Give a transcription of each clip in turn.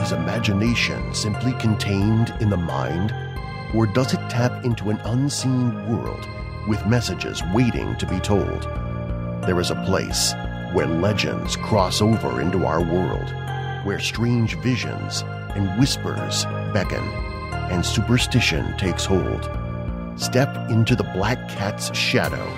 Is imagination simply contained in the mind? Or does it tap into an unseen world with messages waiting to be told? There is a place where legends cross over into our world, where strange visions and whispers beckon, and superstition takes hold. Step into the Black Cat's shadow.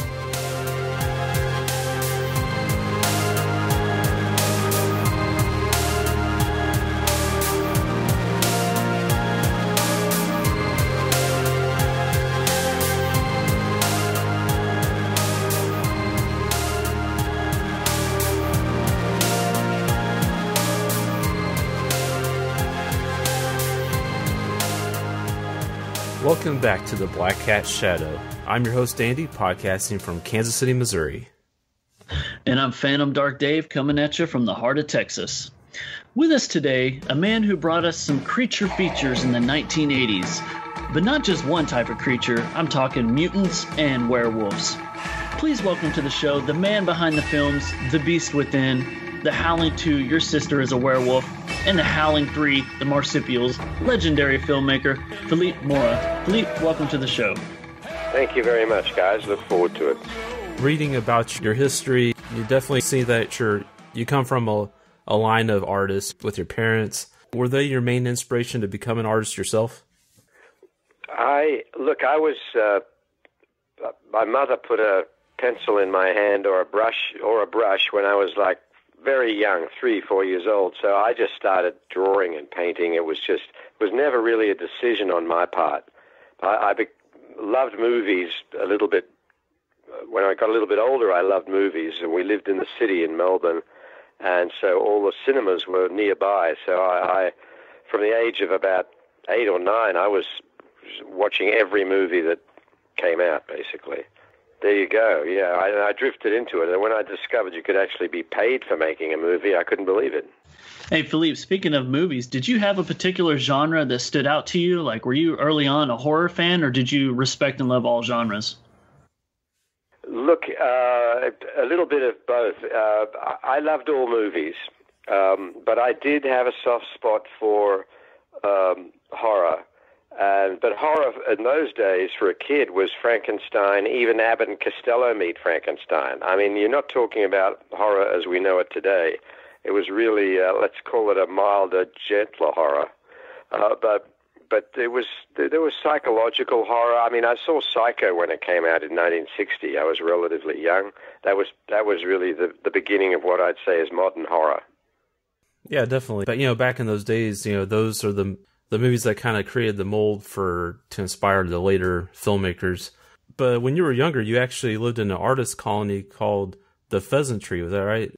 Welcome back to the Black Cat's Shadow. I'm your host, Andy, podcasting from Kansas City, Missouri. And I'm Phantom Dark Dave, coming at you from the heart of Texas. With us today, a man who brought us some creature features in the 1980s. But not just one type of creature, I'm talking mutants and werewolves. Please welcome to the show the man behind the films The Beast Within, The Howling 2, Your Sister Is A Werewolf, and The Howling 3, The Marsupials, legendary filmmaker Phillipe Mora. Phillipe, welcome to the show. Thank you very much, guys. Look forward to it. Reading about your history, you definitely see that you come from a line of artists with your parents. Were they your main inspiration to become an artist yourself? I was, my mother put a pencil in my hand or a brush when I was like very young, 3-4 years old. So I just started drawing and painting. It was never really a decision on my part. I loved movies a little bit. When I got a little bit older, I loved movies, and we lived in the city in Melbourne, and so all the cinemas were nearby. So I from the age of about 8 or 9, I was watching every movie that came out, basically. There you go. Yeah, I drifted into it, and when I discovered you could actually be paid for making a movie, I couldn't believe it. Hey, Phillipe, speaking of movies, did you have a particular genre that stood out to you? Like, were you early on a horror fan, or did you respect and love all genres? Look, a little bit of both. I loved all movies, but I did have a soft spot for horror. But horror in those days for a kid was Frankenstein, even Abbott and Costello meet Frankenstein. I mean, you're not talking about horror as we know it today. It was really, let's call it a milder, gentler horror. But there was psychological horror. I mean, I saw Psycho when it came out in 1960. I was relatively young. That was really the beginning of what I'd say is modern horror. Yeah, definitely. But, back in those days, those are the movies that kind of created the mold to inspire the later filmmakers. But when you were younger, you actually lived in an artist colony called the Pheasantry. Was that right?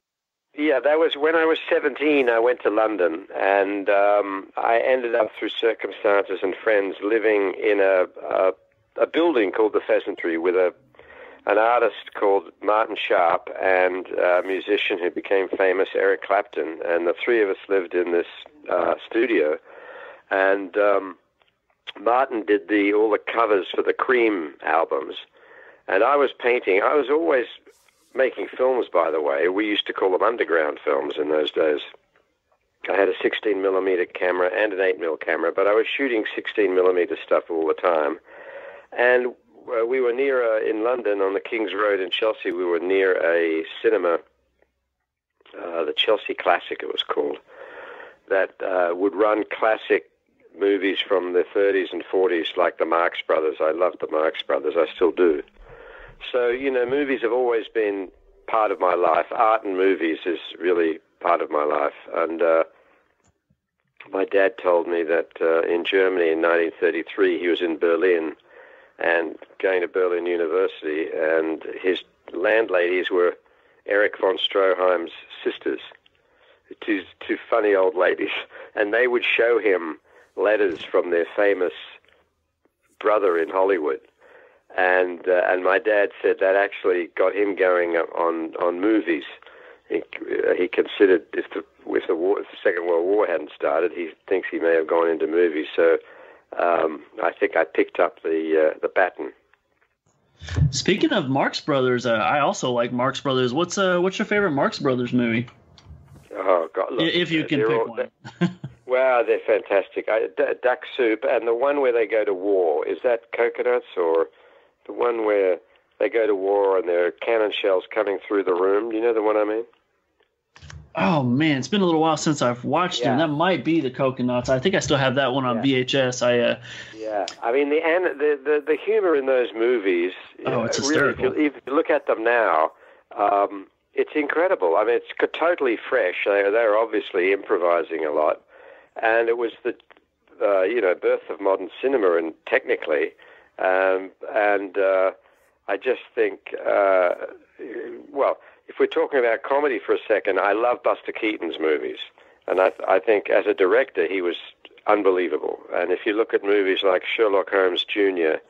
Yeah, that was when I was 17. I went to London, and I ended up through circumstances and friends living in a building called the Pheasantry with an artist called Martin Sharp and a musician who became famous, Eric Clapton. And the three of us lived in this studio. And Martin did all the covers for the Cream albums, and I was painting. I was always making films, by the way. We used to call them underground films in those days. I had a 16mm camera and an 8mm camera, but I was shooting 16mm stuff all the time. And we were near, in London, on the King's Road in Chelsea, we were near a cinema, the Chelsea Classic it was called, that would run classic movies from the 30s and 40s, like the Marx Brothers. I loved the Marx Brothers. I still do. So, movies have always been part of my life. Art and movies is really part of my life. And my dad told me that in Germany in 1933, he was in Berlin and going to Berlin University, and his landladies were Erich von Stroheim's sisters, two funny old ladies, and they would show him letters from their famous brother in Hollywood, and my dad said that actually got him going on movies. He considered if the Second World War hadn't started, he thinks he may have gone into movies. So I think I picked up the baton. Speaking of Marx Brothers, I also like Marx Brothers. What's your favorite Marx Brothers movie? Oh God! Look, if you can pick one. Wow, they're fantastic. Duck Soup, and the one where they go to war, is that Coconuts, or the one where they go to war and there are cannon shells coming through the room? You know the one I mean? Oh man, it's been a little while since I've watched them. That might be the Coconuts. I think I still have that one on VHS. Yeah, I mean the humor in those movies. It's hysterical. Really, if you look at them now, it's incredible. I mean, it's totally fresh. They're obviously improvising a lot, and it was the birth of modern cinema, and technically, and I just think if we're talking about comedy for a second, I love Buster Keaton's movies. And I think as a director, he was unbelievable. And if you look at movies like Sherlock Holmes Jr.,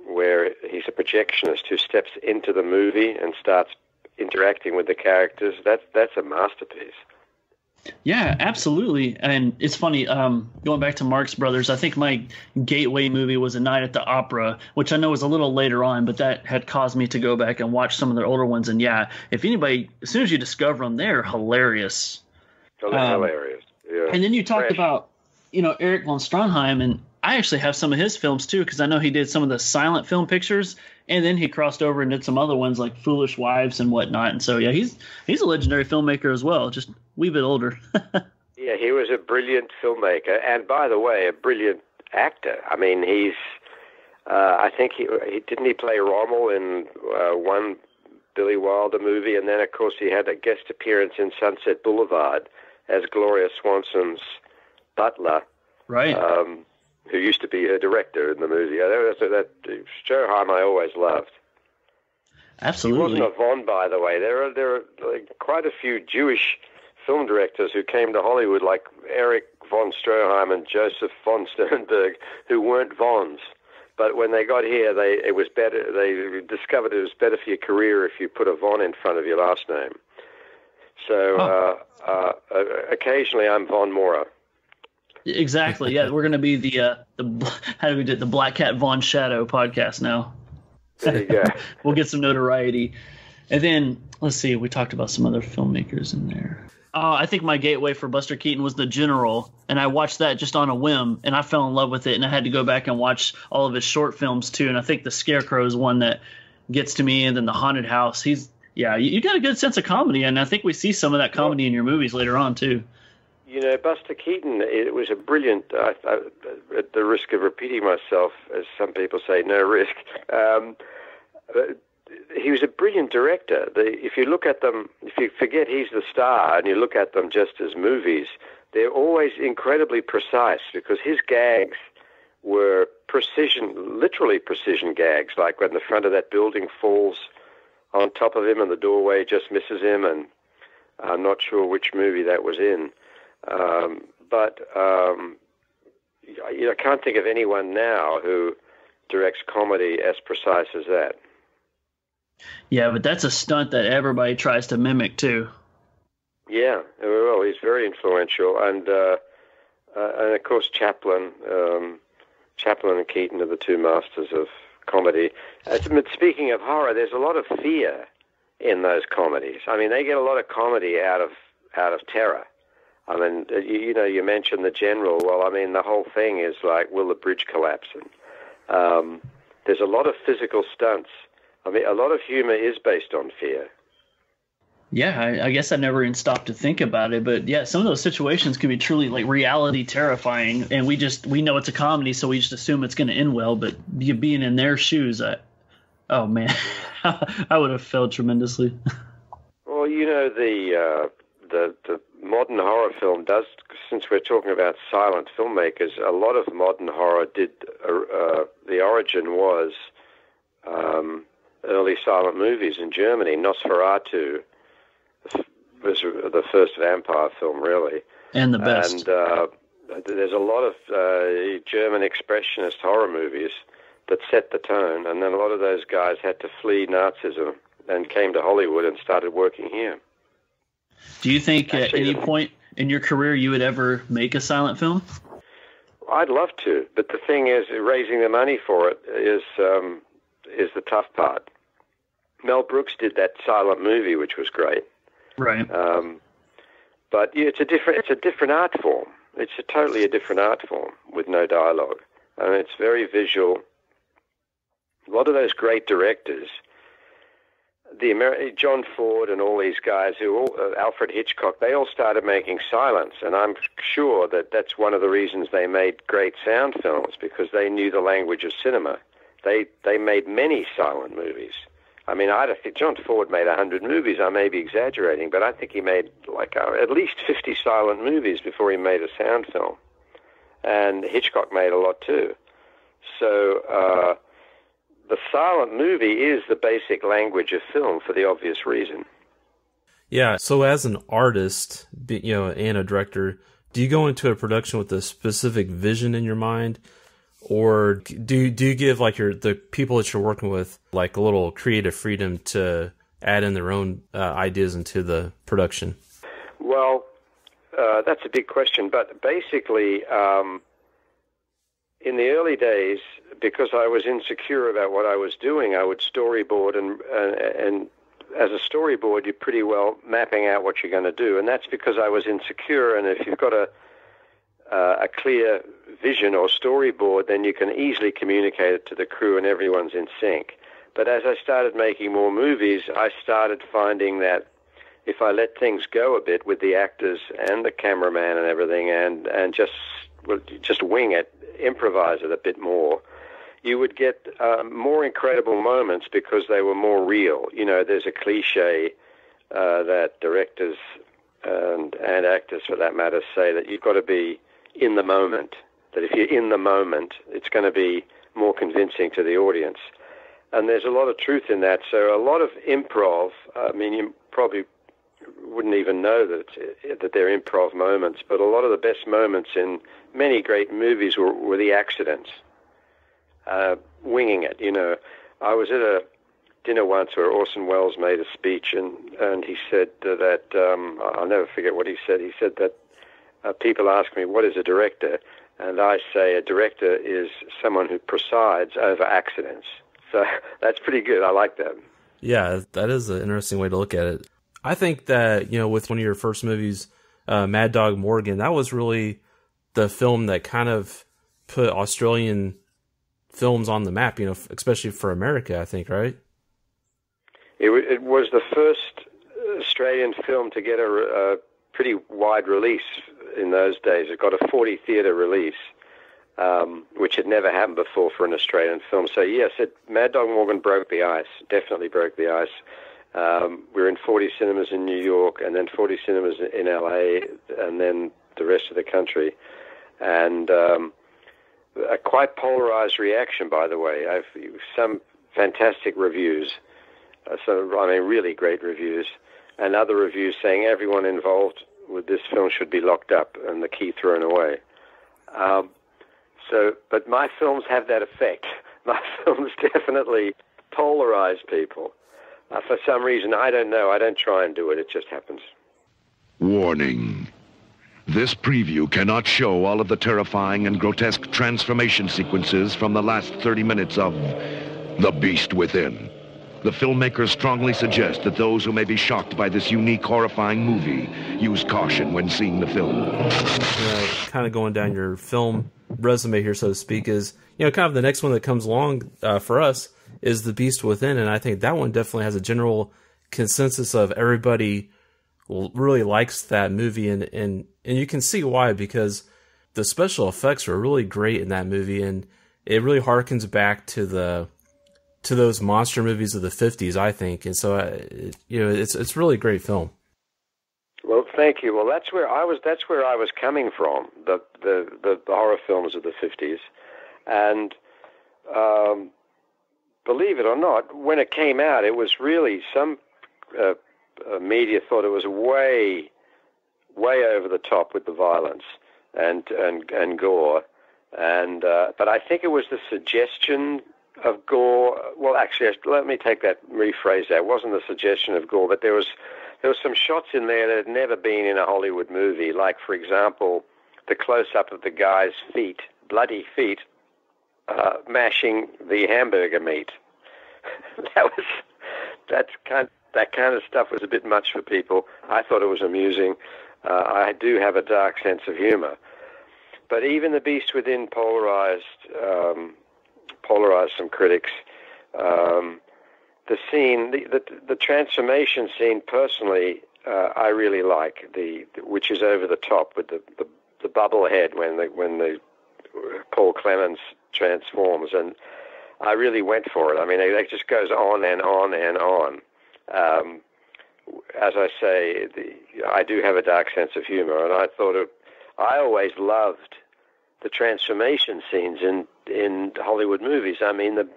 where he's a projectionist who steps into the movie and starts interacting with the characters, that's a masterpiece. Yeah, absolutely. And it's funny, going back to Marx Brothers, I think my gateway movie was A Night at the Opera, which I know was a little later on, but that had caused me to go back and watch some of their older ones. And yeah, if anybody, as soon as you discover them, they're hilarious. Hilarious. Yeah. And then you talked about, Erich von Stroheim, and I actually have some of his films too, because I know he did some of the silent film pictures, and then he crossed over and did some other ones like Foolish Wives and whatnot. And so, yeah, he's a legendary filmmaker as well, just a wee bit older. Yeah, he was a brilliant filmmaker, and by the way, a brilliant actor. I mean, I think he didn't he play Rommel in one Billy Wilder movie, and then of course he had a guest appearance in Sunset Boulevard as Gloria Swanson's butler, right? Who used to be her director in the movie. That Stroheim I always loved. Absolutely. He wasn't a Von, by the way. There are like quite a few Jewish film directors who came to Hollywood, like Erich von Stroheim and Joseph von Sternberg, who weren't Vons. But when they got here, it was better. They discovered it was better for your career if you put a Von in front of your last name. So occasionally I'm Von Mora. Exactly. Yeah, we're going to be the how do we do it? The Black Cat Von Shadow podcast now. There you go. We'll get some notoriety. And then let's see. We talked about some other filmmakers in there. I think my gateway for Buster Keaton was The General, and I watched that just on a whim, and I fell in love with it, and I had to go back and watch all of his short films too. And I think The Scarecrow is one that gets to me, and then The Haunted House. You got a good sense of comedy, and I think we see some of that comedy in your movies later on too. Buster Keaton, it was a brilliant, at the risk of repeating myself, as some people say, no risk, he was a brilliant director. If you look at them, if you forget he's the star and you look at them just as movies, they're always incredibly precise because his gags were literally precision gags, like when the front of that building falls on top of him and the doorway just misses him, and I'm not sure which movie that was in. But I can't think of anyone now who directs comedy as precise as that. Yeah, but that's a stunt that everybody tries to mimic too. Yeah, well, he's very influential, and of course Chaplin and Keaton are the two masters of comedy. But speaking of horror, there's a lot of fear in those comedies. I mean, they get a lot of comedy out of terror. I mean, you mentioned The General. Well, I mean, the whole thing is like, will the bridge collapse? And there's a lot of physical stunts. I mean, a lot of humor is based on fear. Yeah, I guess I never even stopped to think about it. But yeah, some of those situations can be truly like reality terrifying. And we know it's a comedy, so we just assume it's going to end well. But being in their shoes, oh man, I would have failed tremendously. Well, the modern horror film does, since we're talking about silent filmmakers, a lot of modern horror did, the origin was early silent movies in Germany. Nosferatu was the first vampire film, really. And the best. And there's a lot of German expressionist horror movies that set the tone, and then a lot of those guys had to flee Nazism and came to Hollywood and started working here. Do you think at any point in your career you would ever make a silent film? I'd love to, but the thing is, raising the money for it is the tough part. Mel Brooks did that silent movie, which was great. Right. But yeah, it's a different art form. It's totally a different art form with no dialogue. I mean, it's very visual. A lot of those great directors, John Ford and all these guys, Alfred Hitchcock, they all started making silence, and I'm sure that that's one of the reasons they made great sound films, because they knew the language of cinema. They made many silent movies. I mean, I think John Ford made 100 movies. I may be exaggerating, but I think he made at least 50 silent movies before he made a sound film. And Hitchcock made a lot too. So the silent movie is the basic language of film for the obvious reason. Yeah. So as an artist, and a director, do you go into a production with a specific vision in your mind? Or do you give the people that you're working with a little creative freedom to add in their own ideas into the production? Well, that's a big question. But basically, in the early days, because I was insecure about what I was doing, I would storyboard, and as a storyboard, you're pretty well mapping out what you're going to do. And that's because I was insecure. And if you've got a clear vision or storyboard, then you can easily communicate it to the crew and everyone's in sync. But as I started making more movies, I started finding that if I let things go a bit with the actors and the cameraman and everything, and just wing it, improvise it a bit more, you would get more incredible moments because they were more real. There's a cliche that directors and actors, for that matter, say that you've got to be in the moment, that if you're in the moment, it's going to be more convincing to the audience. And there's a lot of truth in that. So a lot of improv, I mean, you probably wouldn't even know that they're improv moments, but a lot of the best moments in many great movies were the accidents, winging it. I was at a dinner once where Orson Welles made a speech, and he said that, I'll never forget what he said. He said that people ask me, what is a director? And I say a director is someone who presides over accidents. So that's pretty good. I like that. Yeah, that is an interesting way to look at it. I think that, with one of your first movies, Mad Dog Morgan, that was really the film that kind of put Australian films on the map, especially for America, I think, right? It was the first Australian film to get a pretty wide release in those days. It got a 40 theatre release, which had never happened before for an Australian film. So yes, Mad Dog Morgan broke the ice, definitely broke the ice. We were in 40 cinemas in New York, and then 40 cinemas in LA, and then the rest of the country. And a quite polarized reaction, by the way. Some fantastic reviews, really great reviews, and other reviews saying everyone involved with this film should be locked up and the key thrown away. But my films have that effect. My films definitely polarize people. For some reason, I don't know. I don't try and do it. It just happens. Warning. This preview cannot show all of the terrifying and grotesque transformation sequences from the last 30 minutes of The Beast Within. The filmmakers strongly suggest that those who may be shocked by this unique, horrifying movie use caution when seeing the film. Kind of going down your film resume here, so to speak, is, kind of the next one that comes along for us is The Beast Within, and I think that one definitely has a general consensus of everybody really likes that movie, and you can see why, because the special effects are really great in that movie, and it really harkens back to those monster movies of the 50s, I think. And so, it's really a great film. Well, thank you. Well, that's where I was coming from, the horror films of the 50s. And believe it or not, when it came out, it was really some media thought it was way over the top with the violence and gore. But I think it was the suggestion of gore. Well, actually, let me rephrase that. It wasn't the suggestion of gore, but there was some shots in there that had never been in a Hollywood movie. Like, for example, the close-up of the guy's feet, bloody feet, mashing the hamburger meat. That kind of stuff was a bit much for people. I thought it was amusing. I do have a dark sense of humor. But even The Beast Within polarized some critics. The scene, the transformation scene, personally, I really like, which is over the top with the bubble head when the Paul Clemens transforms, and I really went for it. I mean, it just goes on and on and on. As I say, I do have a dark sense of humor, and I always loved the transformation scenes in Hollywood movies. I mean, the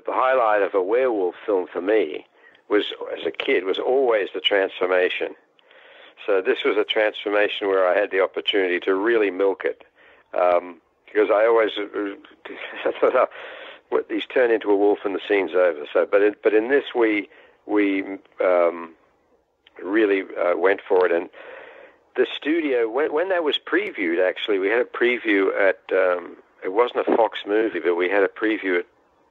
highlight of a werewolf film for me was, as a kid, was always the transformation. So this was a transformation where I had the opportunity to really milk it, because I always thought, he's turned into a wolf and the scene's over. So, but in this we really went for it. And the studio, when that was previewed, actually, we had a preview at, it wasn't a Fox movie, but we had a preview at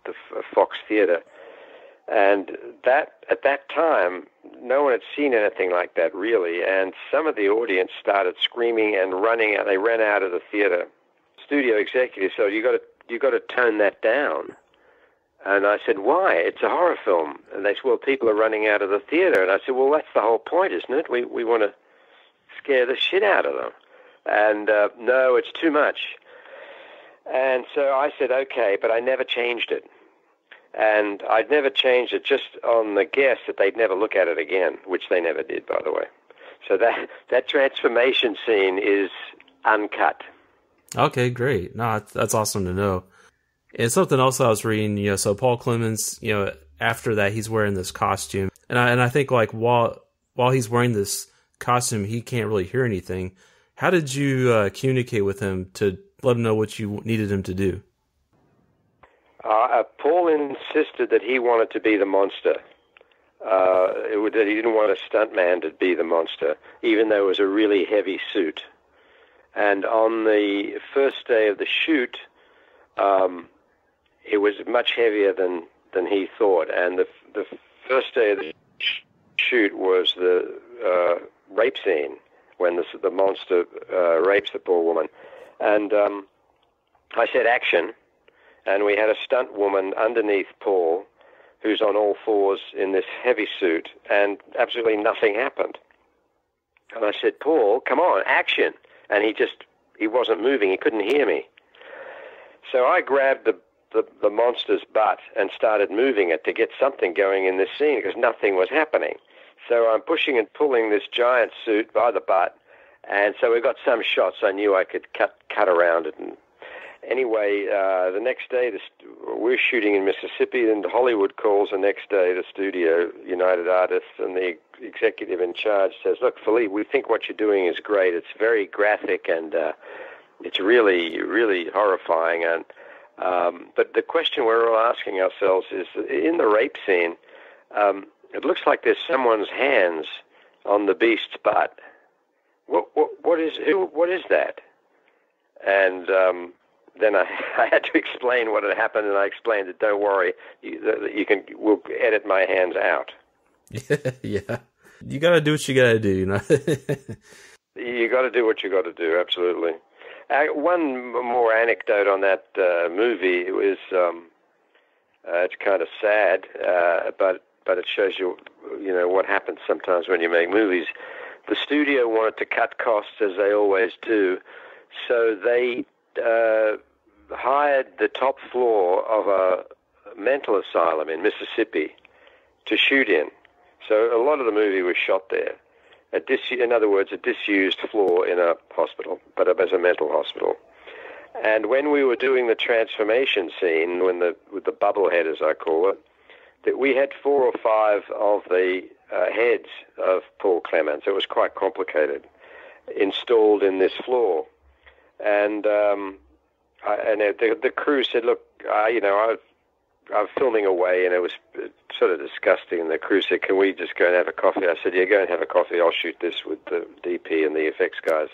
the Fox Theater. And at that time, no one had seen anything like that, really. And some of the audience started screaming and running out. They ran out of the theater. Studio executive said, you got to tone that down. And I said, why? It's a horror film. And they said, well, people are running out of the theater. And I said, well, that's the whole point, isn't it? We want to scare the shit out of them. And no, it's too much. And so I said, okay, but I never changed it. And I'd never changed it just on the guess that they'd never look at it again, which they never did, by the way. So that transformation scene is uncut. Okay, great. No, that's awesome to know. And something else I was reading, so Paul Clemens, after that, he's wearing this costume. And I think, like, while he's wearing this costume, he can't really hear anything. How did you communicate with him to let him know what you needed him to do? Paul insisted that he wanted to be the monster. That he didn't want a stuntman to be the monster, even though it was a really heavy suit. And on the first day of the shoot, it was much heavier than he thought. And the first day of the shoot was the rape scene, when the monster rapes the poor woman. And I said, action. And we had a stunt woman underneath Paul, who's on all fours in this heavy suit, and absolutely nothing happened. And I said, Paul, come on, action. And he wasn't moving. He couldn't hear me. So I grabbed the monster's butt and started moving it to get something going in this scene, because nothing was happening. So I'm pushing and pulling this giant suit by the butt, and so we got some shots. I knew I could cut around it. And anyway, the next day, we're shooting in Mississippi, and Hollywood calls the next day the studio, United Artists, and the executive in charge says, look, Phillipe, we think what you're doing is great. It's very graphic, and it's really, really horrifying. And but the question we're all asking ourselves is, in the rape scene, it looks like there's someone's hands on the beast's butt. What is that? And then I had to explain what had happened, and I explained that, don't worry, we'll edit my hands out. Yeah. You got to do what you got to do, You got to do what you got to do, absolutely. One more anecdote on that movie is, it's kind of sad, but it shows you, what happens sometimes when you make movies. The studio wanted to cut costs, as they always do, so they hired the top floor of a mental asylum in Mississippi to shoot in. So a lot of the movie was shot there. In other words, a disused floor in a hospital, but as a mental hospital. And when we were doing the transformation scene, with the bubblehead, as I call it, that we had 4 or 5 of the heads of Paul Clemens. It was quite complicated, installed in this floor. And the crew said, look, I'm filming away, and it was sort of disgusting. And the crew said, can we just go and have a coffee? I said, yeah, go and have a coffee. I'll shoot this with the DP and the effects guys.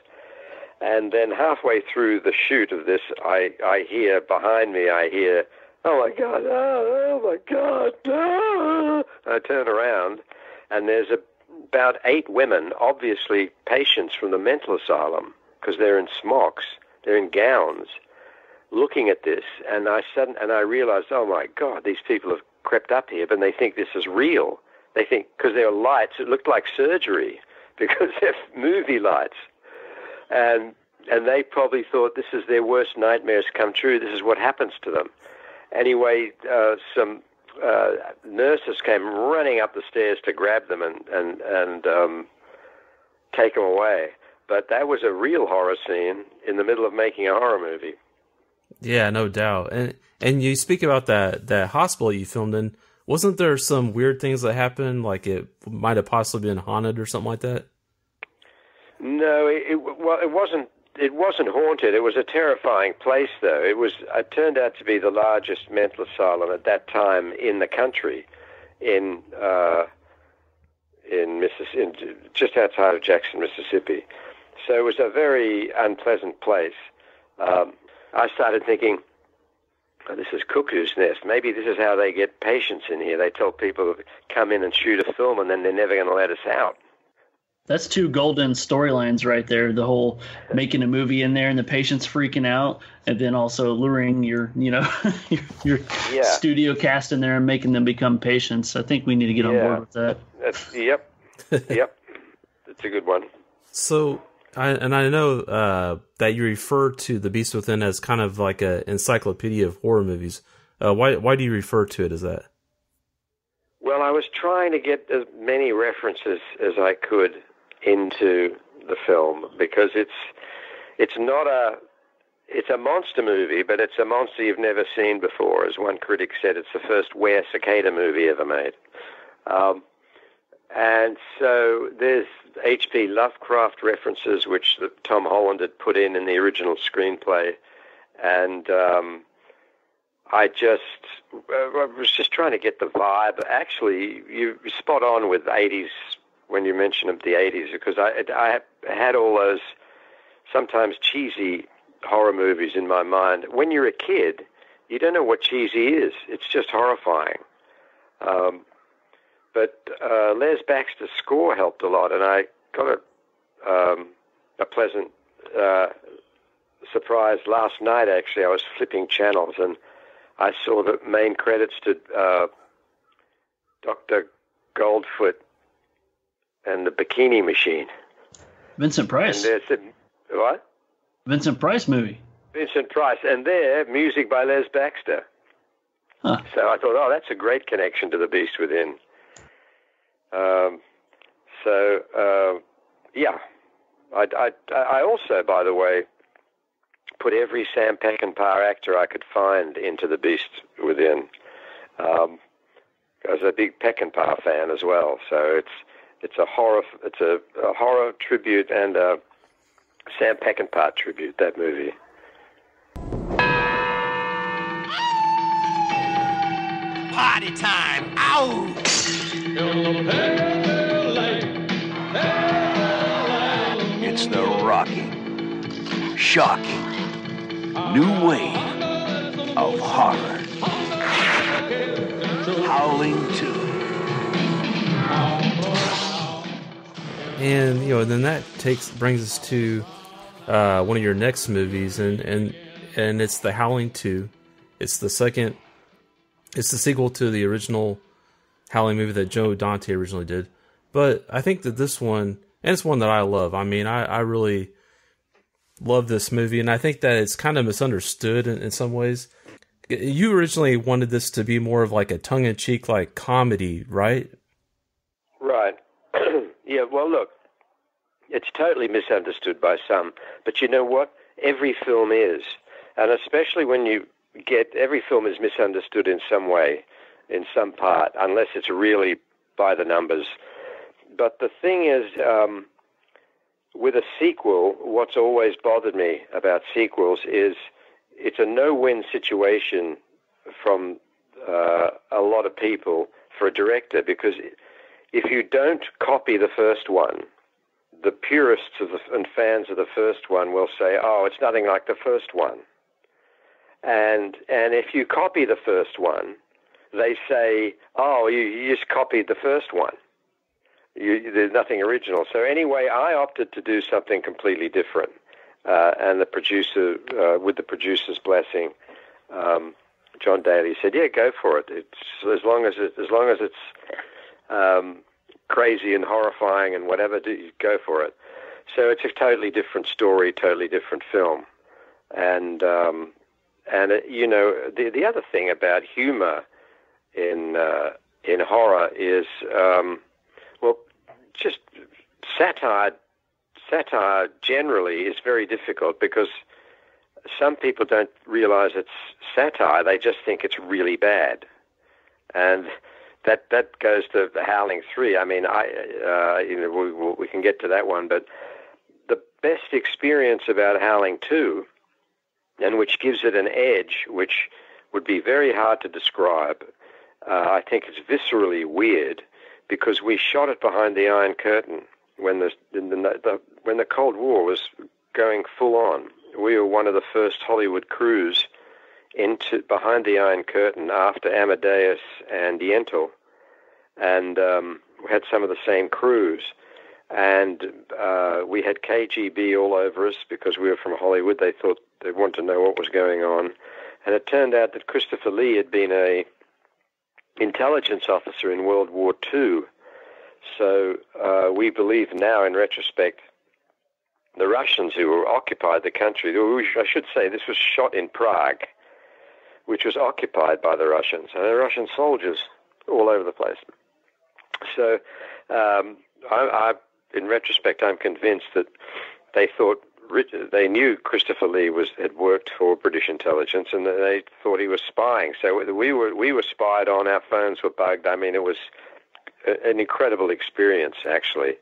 And then halfway through the shoot of this, I hear behind me, oh my God, oh my God. Oh. I turn around, and there's about 8 women, obviously patients from the mental asylum, because they're in smocks, they're in gowns, looking at this, and I realized, oh my God, these people have crept up here, but they think this is real. They think, because there are lights, it looked like surgery, because they're movie lights. And they probably thought this is their worst nightmares come true. This is what happens to them. Anyway, some nurses came running up the stairs to grab them and take them away. But that was a real horror scene in the middle of making a horror movie. Yeah, no doubt. And you speak about that hospital you filmed in. Wasn't there some weird things that happened, like it might have possibly been haunted or something like that? No, it wasn't. It wasn't haunted. It was a terrifying place, though. It turned out to be the largest mental asylum at that time in the country, in Mississippi, just outside of Jackson, Mississippi. So it was a very unpleasant place. I started thinking, oh, this is cuckoo's nest. Maybe this is how they get patients in here. They tell people to come in and shoot a film, and then they're never going to let us out. That's 2 golden storylines right there. The whole making a movie in there and the patients freaking out, and then also luring your studio cast in there and making them become patients. I think we need to get on board with that. Yep. That's a good one. So, I know that you refer to The Beast Within as kind of like an encyclopedia of horror movies. Why do you refer to it as that? Well, I was trying to get as many references as I could into the film, because it's a monster movie, but it's a monster you've never seen before. As one critic said, it's the first were cicada movie ever made. And so there's H.P. Lovecraft references, which Tom Holland had put in the original screenplay, and I was just trying to get the vibe. Actually, you're spot on with 80s when you mention of the 80s, because I had all those sometimes cheesy horror movies in my mind. When you're a kid, you don't know what cheesy is. It's just horrifying. But Les Baxter's score helped a lot, and I got a pleasant surprise last night. Actually, I was flipping channels, and I saw the main credits to Dr. Goldfoot and the Bikini Machine. Vincent Price. And there's what? Vincent Price movie. Vincent Price, and there, music by Les Baxter. Huh. So I thought, that's a great connection to The Beast Within. I also, by the way, put every Sam Peckinpah actor I could find into The Beast Within. I was a big Peckinpah fan as well, so it's a horror tribute and a Sam Peckinpah tribute, that movie. Party time! Ow! It's the rocking, shocking, new wave of horror. Howling 2. And then that brings us to one of your next movies, and it's the Howling 2. It's the sequel to the original Howling movie that Joe Dante originally did. But I think that this one, and it's one that I love. I mean, I really love this movie, and I think that it's kind of misunderstood in some ways. You originally wanted this to be more of like a tongue-in-cheek like comedy, right? Right. Yeah, well, look, it's totally misunderstood by some, but you know what? Every film is, and especially when you every film is misunderstood in some way, in some part, unless it's really by the numbers. But the thing is, with a sequel, what's always bothered me about sequels is it's a no-win situation from a lot of people for a director, because if you don't copy the first one, the purists and fans of the first one will say, oh, it's nothing like the first one. And if you copy the first one, they say, oh, you just copied the first one. there's nothing original. So anyway, I opted to do something completely different, and the producer, with the producer's blessing, John Daly said, "Yeah, go for it. It's as long as it's crazy and horrifying and whatever, go for it." So it's a totally different story, totally different film, and you know, the other thing about humor in horror is, well, just satire generally is very difficult because some people don't realize it's satire. They just think it's really bad. And that goes to the Howling 3. I mean, you know, we can get to that one, but the best experience about Howling 2, and which gives it an edge, which would be very hard to describe, I think it's viscerally weird, because we shot it behind the Iron Curtain when the Cold War was going full on. We were one of the first Hollywood crews into behind the Iron Curtain after Amadeus and Yentl, and we had some of the same crews, and we had KGB all over us because we were from Hollywood. They thought they wanted to know what was going on, and it turned out that Christopher Lee had been a intelligence officer in World War II. So we believe now, in retrospect, the Russians who occupied the country, I should say this was shot in Prague, which was occupied by the Russians, and the Russian soldiers all over the place. So in retrospect, I'm convinced that they knew Christopher Lee had worked for British intelligence, and they thought he was spying. So we were spied on. Our phones were bugged. I mean, it was an incredible experience, actually.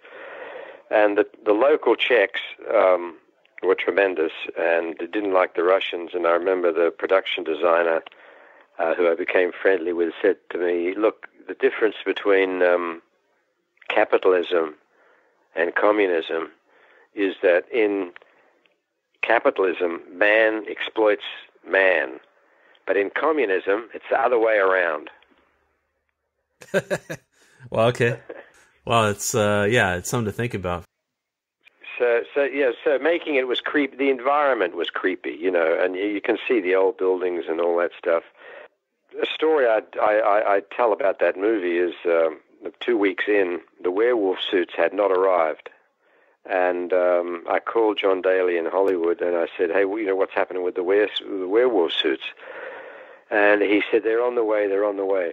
And the local Czechs were tremendous and didn't like the Russians. And I remember the production designer, who I became friendly with, said to me, "Look, the difference between capitalism and communism is that in capitalism, man exploits man. But in communism, it's the other way around." Well, okay. Well, it's it's something to think about. So making it was creepy. The environment was creepy, you know, and you can see the old buildings and all that stuff. A story I tell about that movie is 2 weeks in, the werewolf suits had not arrived. And I called John Daly in Hollywood, and I said, "Hey, you know, what's happening with the werewolf suits?" And he said, "They're on the way, they're on the way."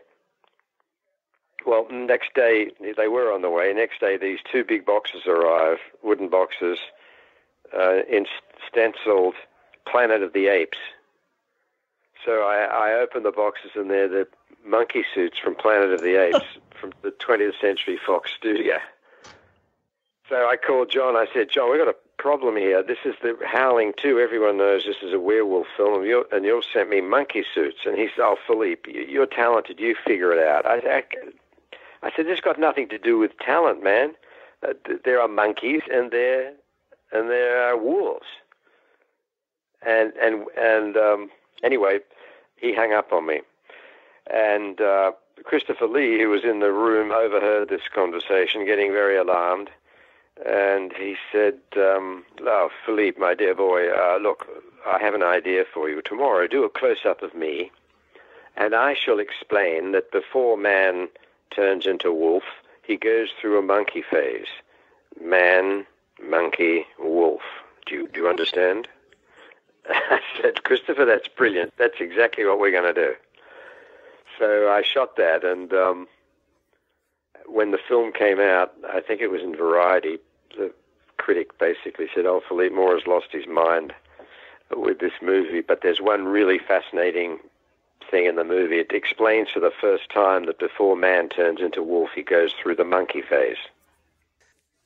Well, next day, they were on the way. Next day, these 2 big boxes arrive, wooden boxes, stenciled Planet of the Apes. So I opened the boxes, and they're the monkey suits from Planet of the Apes from the 20th Century Fox studio. So I called John. I said, "John, we've got a problem here. This is the Howling 2. Everyone knows this is a werewolf film, and you've sent me monkey suits." And he said, "Oh, Phillipe, you're talented. You figure it out." I said, "This got nothing to do with talent, man. There are monkeys, and there are wolves." And anyway, he hung up on me. And Christopher Lee, who was in the room, overheard this conversation, getting very alarmed. And he said, "Oh, Phillipe, my dear boy, look, I have an idea for you. Tomorrow, do a close-up of me, and I shall explain that before man turns into wolf, he goes through a monkey phase. Man, monkey, wolf. Do you understand?" I said, "Christopher, that's brilliant. That's exactly what we're going to do." So I shot that, and when the film came out, I think it was in Variety, the critic basically said, "Oh, Phillipe Mora's lost his mind with this movie." But there's one really fascinating thing in the movie. It explains for the first time that before man turns into wolf, he goes through the monkey phase.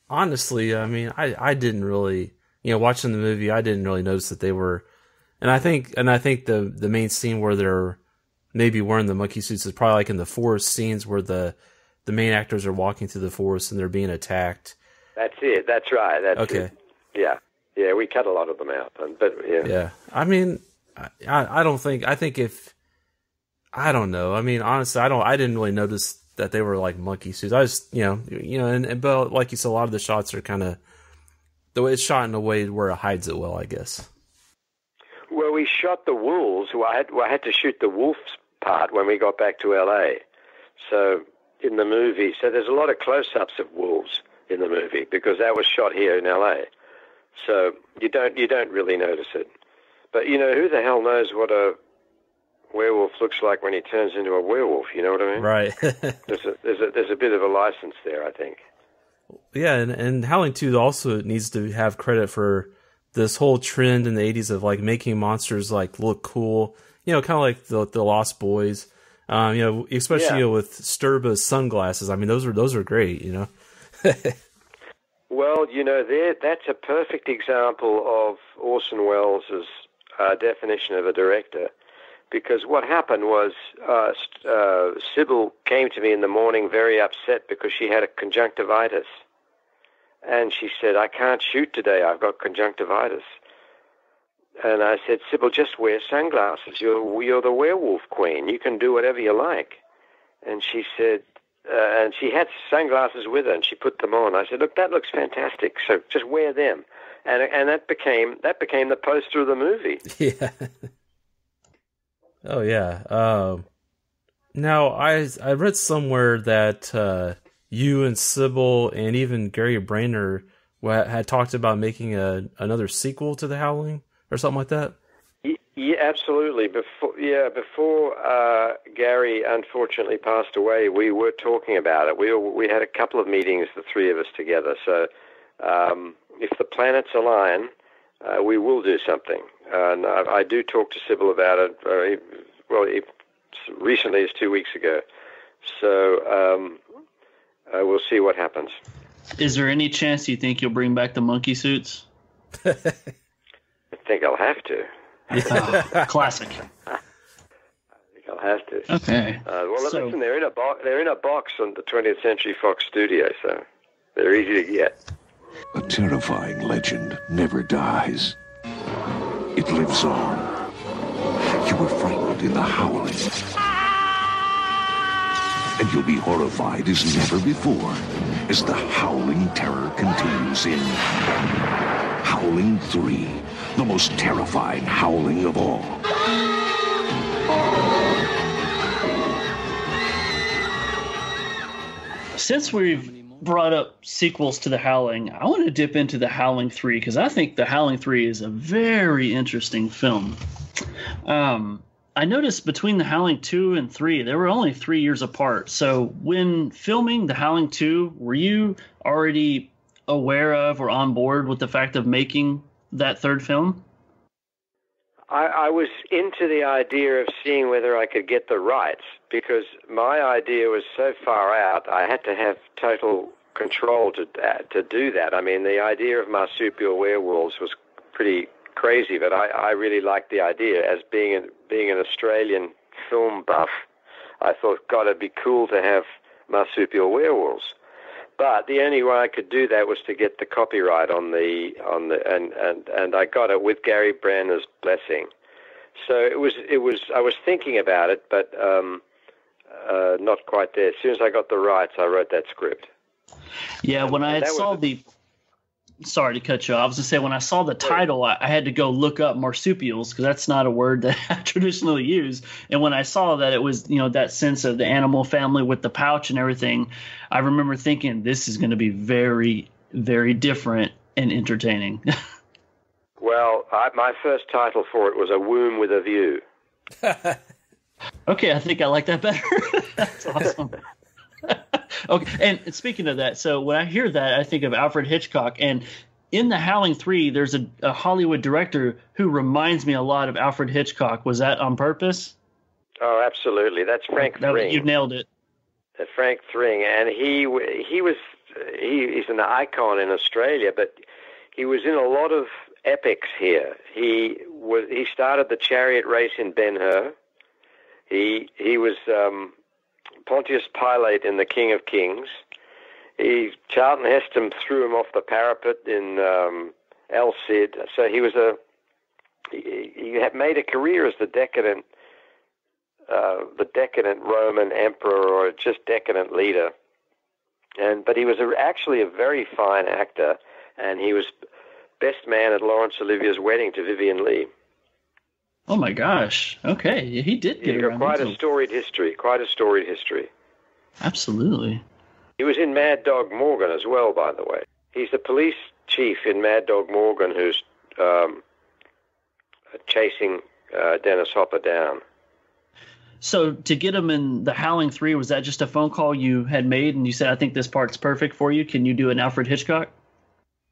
Honestly, I mean, I didn't really, watching the movie, I didn't really notice that they were, and I think the main scene where they're maybe wearing the monkey suits is probably like in the forest scenes where the main actors are walking through the forest and they're being attacked. That's it. That's right. That's okay. It. Yeah. We cut a lot of them out, but yeah. Yeah. I mean, I don't know. I mean, honestly, I didn't really notice that they were like monkey suits. I just, and but like you said, a lot of the shots are kind of the way it's shot in a way where it hides it well, I guess. Well, we shot the wolves. I had to shoot the wolves part when we got back to LA. So in the movie, so there's a lot of close-ups of wolves in the movie because that was shot here in LA. So you don't really notice it. But who the hell knows what a werewolf looks like when he turns into a werewolf? You know what I mean? Right. there's a bit of a license there, I think. Yeah, and Howling 2 also needs to have credit for this whole trend in the 80s of like making monsters like look cool. Kind of like the Lost Boys. Especially with Sturba's sunglasses. I mean, those are great. Well, that's a perfect example of Orson Welles' definition of a director. Because what happened was Sybil came to me in the morning very upset because she had a conjunctivitis. And she said, I can't shoot today, I've got conjunctivitis. And I said, Sybil, just wear sunglasses. You're the werewolf queen. You can do whatever you like. And she said, and she had sunglasses with her, and she put them on. I said, look, that looks fantastic. So just wear them. And that became the poster of the movie. Yeah. Oh yeah. Now I read somewhere that you and Sybil and even Gary Brayner had talked about making another sequel to The Howling or something like that. Yeah, absolutely. Before Gary unfortunately passed away, we were talking about it. We had a couple of meetings, the three of us together. So if the planets align, we will do something. And I do talk to Sybil about it. Recently as 2 weeks ago. So we'll see what happens. Is there any chance you think you'll bring back the monkey suits? I think I'll have to. Oh, classic. I think I'll have to. Okay. Listen, they're in a box on the 20th Century Fox studio, so they're easy to get. A terrifying legend never dies. It lives on. You were frightened in The Howling. And you'll be horrified as never before as the howling terror continues in Howling 3, the most terrifying howling of all. Since we've brought up sequels to The Howling, I want to dip into The Howling 3 because I think The Howling 3 is a very interesting film. I noticed between The Howling 2 and 3, they were only 3 years apart. So when filming The Howling 2, were you already aware of or on board with the fact of making that third film? I was into the idea of seeing whether I could get the rights because my idea was so far out, I had to have total control to do that. I mean, the idea of marsupial werewolves was pretty crazy, but I really liked the idea. As being an Australian film buff, I thought, God, it'd be cool to have marsupial werewolves. But the only way I could do that was to get the copyright and I got it with Gary Brayner's blessing. So it was I was thinking about it, but not quite there. As soon as I got the rights, I wrote that script. Yeah, when I saw the sorry to cut you off. I was going to say, when I saw the title, I had to go look up marsupials because that's not a word that I traditionally use. And when I saw that it was, that sense of the animal family with the pouch and everything, I remember thinking this is going to be very, very different and entertaining. Well, my first title for it was A Womb with a View. Okay, I think I like that better. That's awesome. Okay, and speaking of that, so when I hear that, I think of Alfred Hitchcock. And in The Howling 3, there's a Hollywood director who reminds me a lot of Alfred Hitchcock. Was that on purpose? Oh, absolutely. That's Frank Thring. You nailed it. Frank Thring, and he's an icon in Australia, but he was in a lot of epics here. He started the chariot race in Ben-Hur. He was Pontius Pilate in The King of Kings. Charlton Heston threw him off the parapet in El Cid. So he had made a career as the decadent the decadent Roman emperor or just decadent leader. But he was actually a very fine actor, and he was best man at Laurence Olivier's wedding to Vivien Leigh. Oh my gosh! Okay, he did get around. Quite a storied history. Absolutely. He was in Mad Dog Morgan as well, by the way. He's the police chief in Mad Dog Morgan who's chasing Dennis Hopper down. So to get him in the Howling 3, was that just a phone call you had made and you said, I think this part's perfect for you? Can you do an Alfred Hitchcock?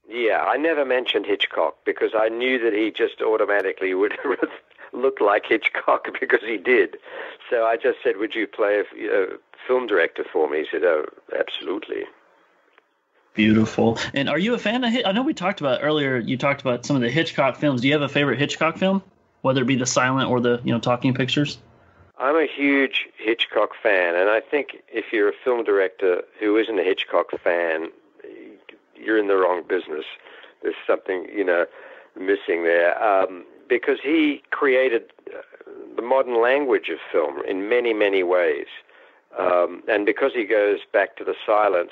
Yeah, I never mentioned Hitchcock because I knew that he just automatically would look like Hitchcock because he did. So I just said, would you play a film director for me? He said, oh, absolutely. Beautiful. And are you a fan of I know we talked about earlier, you talked about some of the Hitchcock films. Do you have a favorite Hitchcock film, whether it be the silent or the talking pictures? I'm a huge Hitchcock fan, and I think if you're a film director who isn't a Hitchcock fan, you're in the wrong business. There's something, missing there. Because he created the modern language of film in many, many ways. And because he goes back to the silence,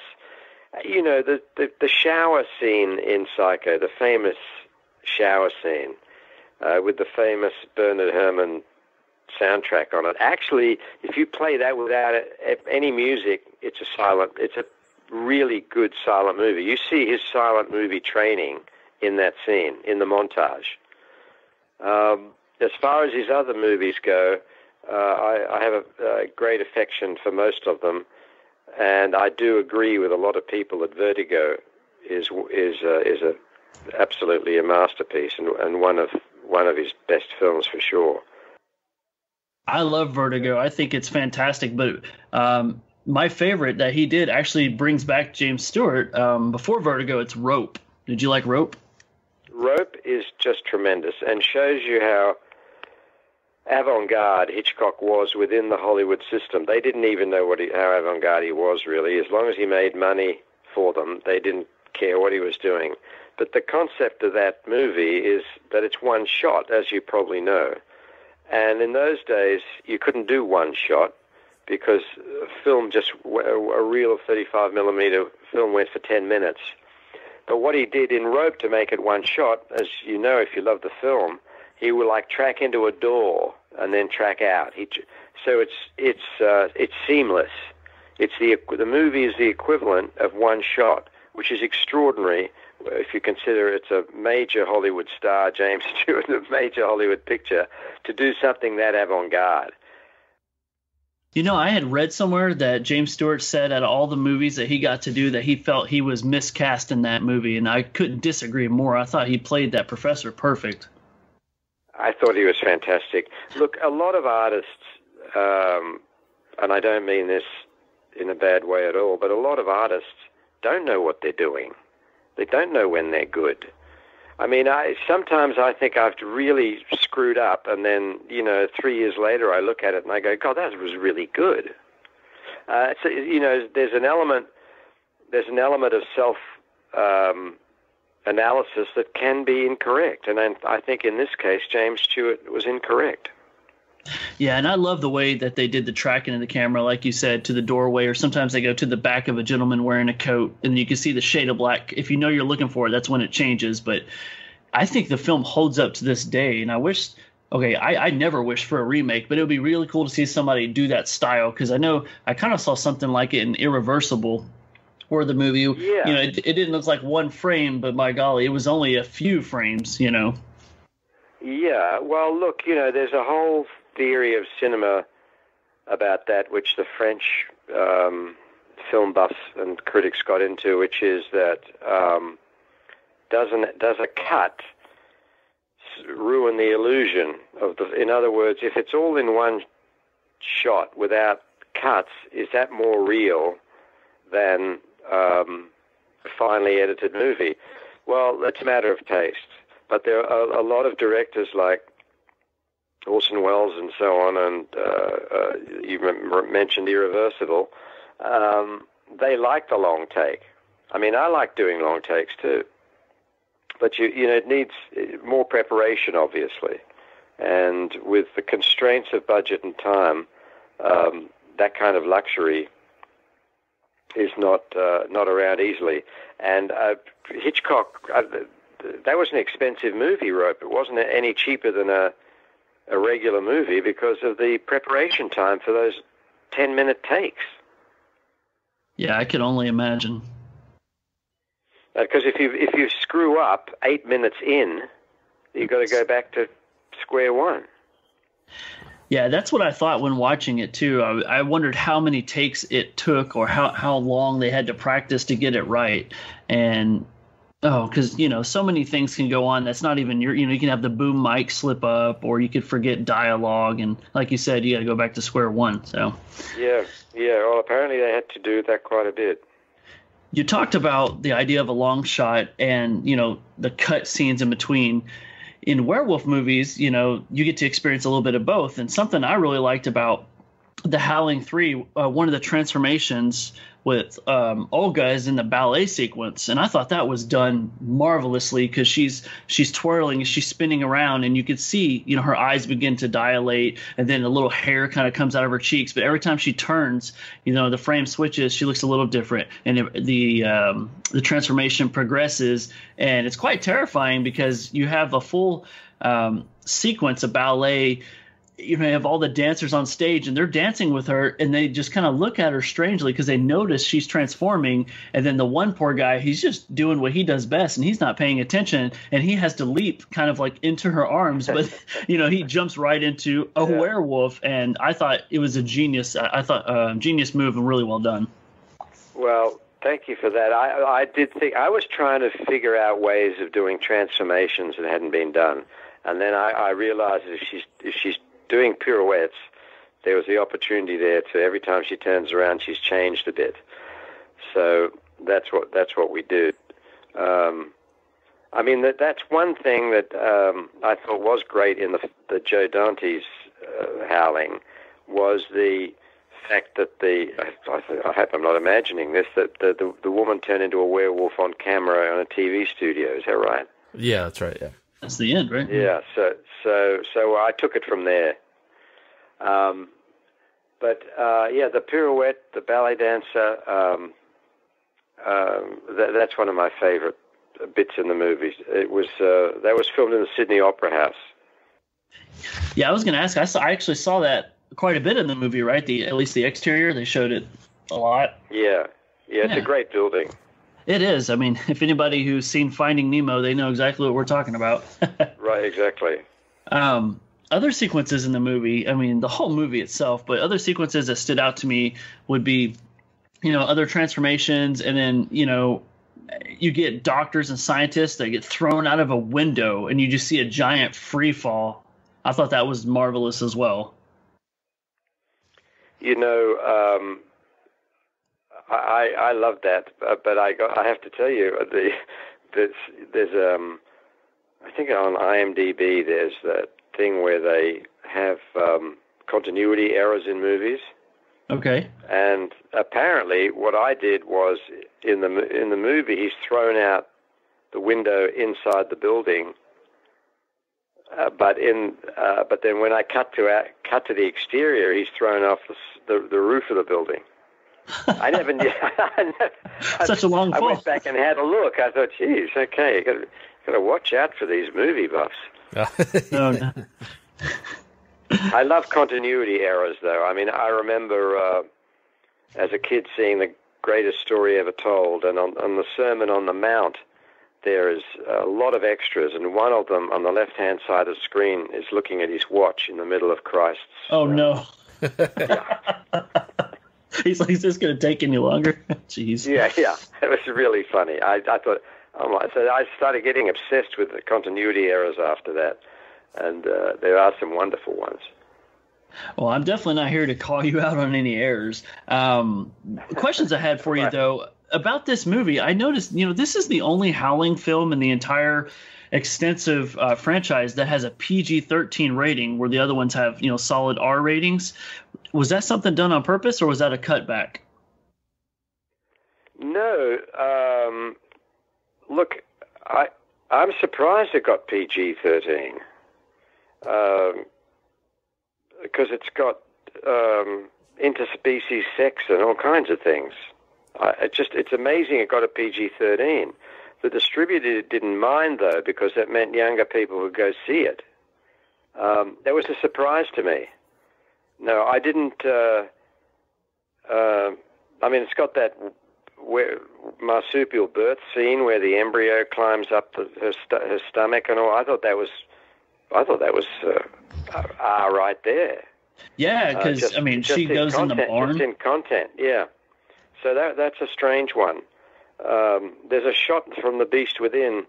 the shower scene in Psycho, the famous shower scene with the famous Bernard Herrmann soundtrack on it. Actually, if you play that without any music, it's a really good silent movie. You see his silent movie training in that scene, in the montage. As far as his other movies go, I have a great affection for most of them, and I do agree with a lot of people that Vertigo is absolutely a masterpiece and one of his best films for sure. I love Vertigo. I think it's fantastic, but my favorite that he did actually brings back James Stewart. Before Vertigo, it's Rope. Did you like Rope? Rope is just tremendous and shows you how avant-garde Hitchcock was within the Hollywood system. They didn't even know how avant-garde he was, really. As long as he made money for them, they didn't care what he was doing. But the concept of that movie is that it's one shot, as you probably know. And in those days, you couldn't do one shot because a reel of 35 millimeter film went for 10 minutes. But what he did in Rope to make it one shot, as you know, if you love the film, he would track into a door and then track out. So it's seamless. The movie is the equivalent of one shot, which is extraordinary if you consider it's a major Hollywood star, James Stewart, a major Hollywood picture, to do something that avant-garde. I had read somewhere that James Stewart said out of all the movies that he got to do that he felt he was miscast in that movie, and I couldn't disagree more. I thought he played that professor perfect. I thought he was fantastic. Look, a lot of artists, and I don't mean this in a bad way at all, but a lot of artists don't know what they're doing. They don't know when they're good. I mean, sometimes I think I've really screwed up, and then 3 years later I look at it and I go, God, that was really good. There's an element of self analysis that can be incorrect, and I think in this case James Stewart was incorrect. Yeah, and I love the way that they did the tracking of the camera, like you said, to the doorway, or sometimes they go to the back of a gentleman wearing a coat, and you can see the shade of black. If you know you're looking for it, that's when it changes. But I think the film holds up to this day, and I never wish for a remake, but it would be really cool to see somebody do that style, because I know I kind of saw something like it in Irreversible, where the movie, it didn't look like one frame, but by golly, it was only a few frames, Yeah, well, look, there's a whole theory of cinema about that, which the French film buffs and critics got into, which is that does a cut ruin the illusion of in other words, if it's all in one shot without cuts, is that more real than a finely edited movie? Well, that's a matter of taste. But there are a lot of directors like Orson Welles and so on, and you mentioned Irreversible. They like the long take. I mean, I like doing long takes too, but it needs more preparation, obviously, And with the constraints of budget and time, that kind of luxury is not around easily. And Hitchcock, that was an expensive movie he wrote, but it wasn't any cheaper than a regular movie because of the preparation time for those 10-minute takes. Yeah, I can only imagine. Because if you screw up 8 minutes in, you've got to go back to square one. Yeah, that's what I thought when watching it too. I wondered how many takes it took, or how long they had to practice to get it right. And because so many things can go on. That's not even you can have the boom mic slip up, or you could forget dialogue, and like you said, you got to go back to square one. So yeah. Well, apparently they had to do that quite a bit. You talked about the idea of a long shot and the cut scenes in between. In werewolf movies, you get to experience a little bit of both. And something I really liked about the Howling 3, one of the transformations with Olga is in the ballet sequence, and I thought that was done marvelously because she's twirling, she's spinning around, and you could see her eyes begin to dilate, and then a little hair kind of comes out of her cheeks. But every time she turns, the frame switches, she looks a little different, and the transformation progresses, and it's quite terrifying because you have a full sequence of ballet. You have all the dancers on stage and they're dancing with her, and they just kind of look at her strangely because they notice she's transforming. And then the one poor guy, he's just doing what he does best, and he's not paying attention, and he has to leap kind of like into her arms. But, he jumps right into a werewolf. And I thought it was a genius. I thought genius move and really well done. Well, thank you for that. I did think I was trying to figure out ways of doing transformations that hadn't been done. And then I realized if she's doing pirouettes, there was the opportunity there to every time she turns around, she's changed a bit. So that's what we did. That's one thing that I thought was great in the Joe Dante's Howling was the fact that I hope I'm not imagining this, that the woman turned into a werewolf on camera on a TV studio. Is that right? Yeah, that's right. Yeah. That's the end, right? Yeah, so I took it from there. The pirouette, the ballet dancer, that's one of my favorite bits in the movies. It was that was filmed in the Sydney Opera House. Yeah, I was going to ask. I actually saw that quite a bit in the movie, right? At least the exterior, they showed it a lot. Yeah, it's a great building. It is. I mean, if anybody who's seen Finding Nemo, they know exactly what we're talking about. Right, exactly. Other sequences in the movie, the whole movie itself, but other sequences that stood out to me would be, other transformations, and then, you get doctors and scientists that get thrown out of a window, and you just see a giant free fall. I thought that was marvelous as well. I love that, but I have to tell you, there's I think on IMDb there's that thing where they have continuity errors in movies. Okay. And apparently, what I did was in the movie, he's thrown out the window inside the building. But then when I cut to the exterior, he's thrown off the roof of the building. I never knew. Such a long fall. I went back and had a look. I thought, geez, okay, you got to watch out for these movie buffs. No. I love continuity errors, though. I remember as a kid seeing The Greatest Story Ever Told, and on the Sermon on the Mount, there is a lot of extras, and one of them on the left-hand side of the screen is looking at his watch in the middle of Christ's. Oh, no. Yeah. He's like, is this going to take any longer? Jeez. Yeah. It was really funny. I thought, so I started getting obsessed with the continuity errors after that, and there are some wonderful ones. Well, I'm definitely not here to call you out on any errors. Questions I had for you, though, about this movie. I noticed, this is the only Howling film in the entire extensive franchise that has a PG-13 rating, where the other ones have, solid R ratings. Was that something done on purpose, or was that a cutback? No. Look, I'm surprised it got PG-13. because it's got interspecies sex and all kinds of things. It's amazing it got a PG-13. The distributor didn't mind, though, because that meant younger people would go see it. That was a surprise to me. No, I didn't... it's got that marsupial birth scene where the embryo climbs up her stomach and all. I thought that was right there. Yeah, because she goes in the barn. Just in content, yeah. So that's a strange one. There's a shot from The Beast Within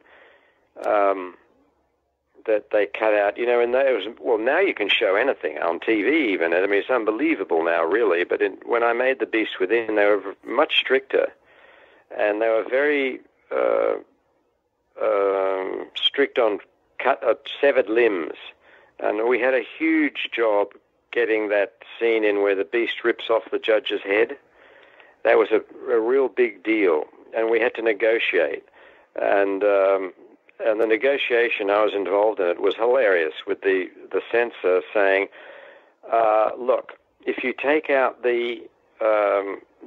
that they cut out, and now you can show anything on TV even. It's unbelievable now, really. But when I made The Beast Within, they were much stricter, and they were very strict on severed limbs. And we had a huge job getting that scene in where the beast rips off the judge's head. That was a real big deal, and we had to negotiate. And the negotiation I was involved in, it was hilarious, with the censor saying, look, if you take out the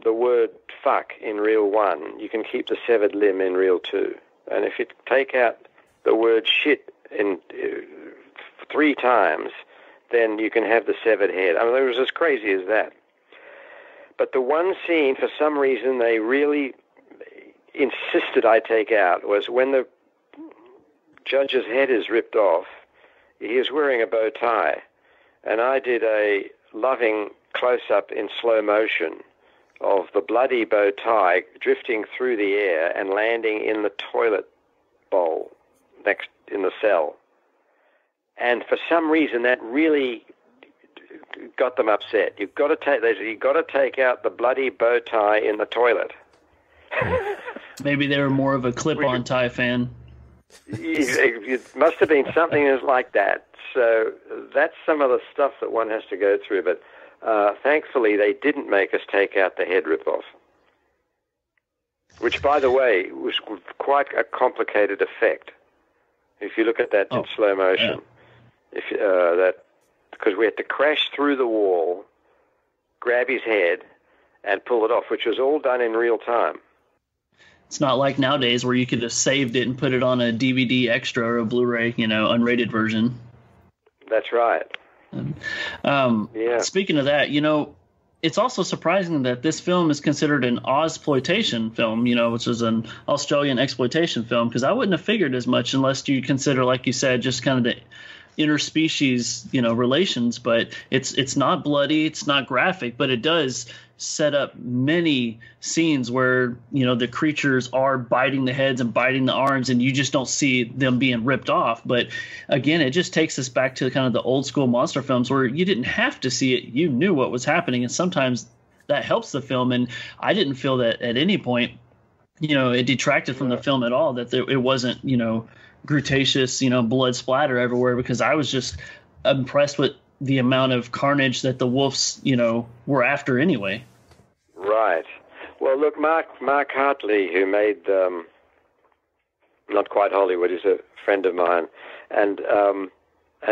word fuck in reel 1, you can keep the severed limb in reel 2. And if you take out the word shit in 3 times, then you can have the severed head. It was as crazy as that. But the one scene, for some reason, they really insisted I take out was when the judge's head is ripped off. He is wearing a bow tie, and I did a loving close-up in slow motion of the bloody bow tie drifting through the air and landing in the toilet bowl next in the cell. And for some reason, that really got them upset. You've got to take out the bloody bow tie in the toilet. Maybe they were more of a clip-on tie fan. It must have been something like that. So that's some of the stuff that one has to go through. But thankfully, they didn't make us take out the head rip-off, which, by the way, was quite a complicated effect. If you look at that in slow motion, because we had to crash through the wall, grab his head, and pull it off, which was all done in real time. It's not like nowadays where you could have saved it and put it on a DVD extra or a Blu-ray, unrated version. That's right. Yeah. Speaking of that, it's also surprising that this film is considered an Ozploitation film, which is an Australian exploitation film, because I wouldn't have figured as much unless you consider, like you said, just kind of the interspecies, relations. But it's not bloody, it's not graphic, but it does set up many scenes where, the creatures are biting the heads and biting the arms, and you just don't see them being ripped off. But again, it just takes us back to kind of the old school monster films where you didn't have to see it. You knew what was happening, and sometimes that helps the film. And I didn't feel that at any point, it detracted from the film at all, that it wasn't, grutaceous, blood splatter everywhere, because I was just impressed with the amount of carnage that the wolves, were after anyway. Right. Well, look, Mark Hartley, who made Not Quite Hollywood, is a friend of mine, and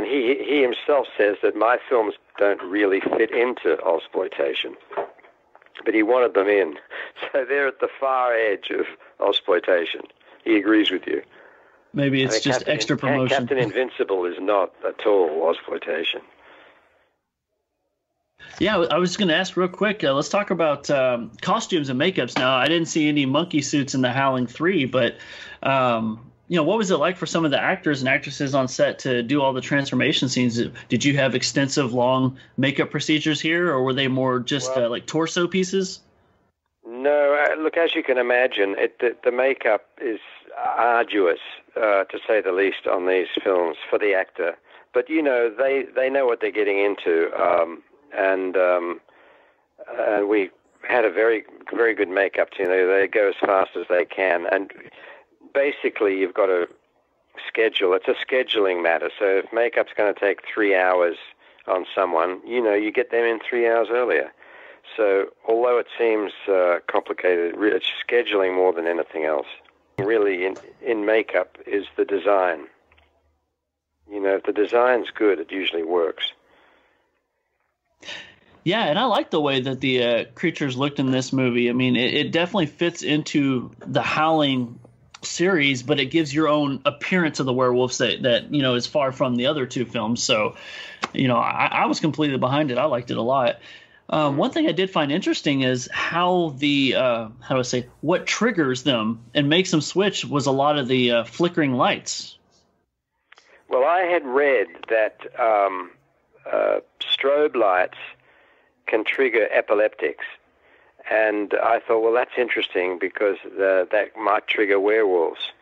he himself says that my films don't really fit into Ozploitation, but he wanted them in. So they're at the far edge of Ozploitation. He agrees with you. Maybe it's just extra promotion. Captain Invincible is not at all Ozploitation. Yeah, I was going to ask real quick. Let's talk about costumes and makeups now. I didn't see any monkey suits in the Howling 3, but what was it like for some of the actors and actresses on set to do all the transformation scenes? Did you have extensive, long makeup procedures here, or were they more just like torso pieces? No, look, as you can imagine, the makeup is arduous, to say the least, on these films for the actor. But, they know what they're getting into. And we had a very, very good makeup team. They go as fast as they can. And basically, you've got to schedule. It's a scheduling matter. So if makeup's going to take 3 hours on someone, you get them in 3 hours earlier. So although it seems complicated, it's scheduling more than anything else. Really, in makeup is the design. If the design's good, it usually works. Yeah, and I like the way that the creatures looked in this movie. I mean, it definitely fits into the Howling series, but it gives your own appearance of the werewolves that is far from the other two films. So, I was completely behind it. I liked it a lot. One thing I did find interesting is how what triggers them and makes them switch was a lot of the flickering lights. Well, I had read that strobe lights can trigger epileptics, and I thought, well, that's interesting because that might trigger werewolves,